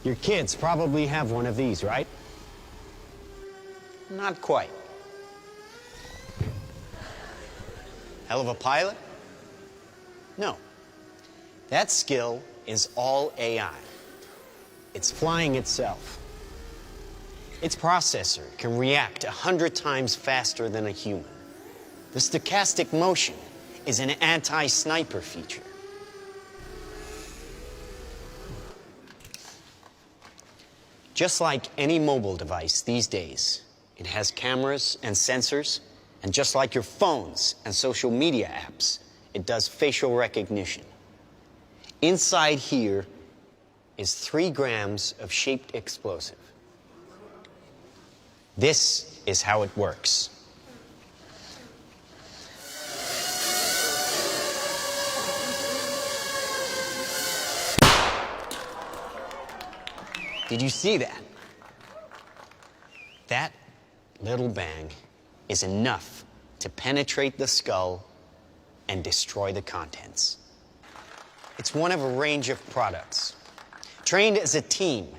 Your kids probably have one of these, right? Not quite. Hell of a pilot? No. That skill is all AI. It's flying itself. Its processor can react 100 times faster than a human. The stochastic motion is an anti-sniper feature. Just like any mobile device these days, it has cameras and sensors, and just like your phones and social media apps, it does facial recognition. Inside here is 3 grams of shaped explosive. This is how it works. Did you see that? That little bang is enough to penetrate the skull and destroy the contents. It's one of a range of products. Trained as a team,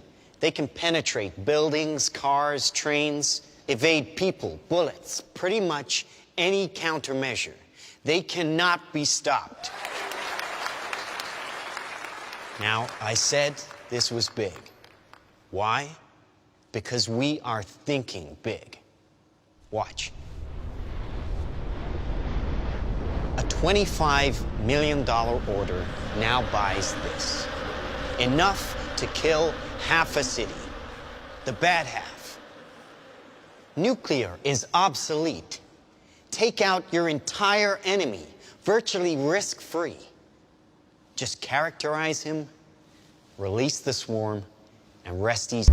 they can penetrate buildings, cars, trains, evade people, bullets, pretty much any countermeasure. They cannot be stopped. Now, I said this was big. Why? Because we are thinking big. Watch. A $25 million order now buys this. Enough to kill half a city. The bad half. Nuclear is obsolete. Take out your entire enemy, virtually risk-free. Just characterize him, release the swarm, and rest easy.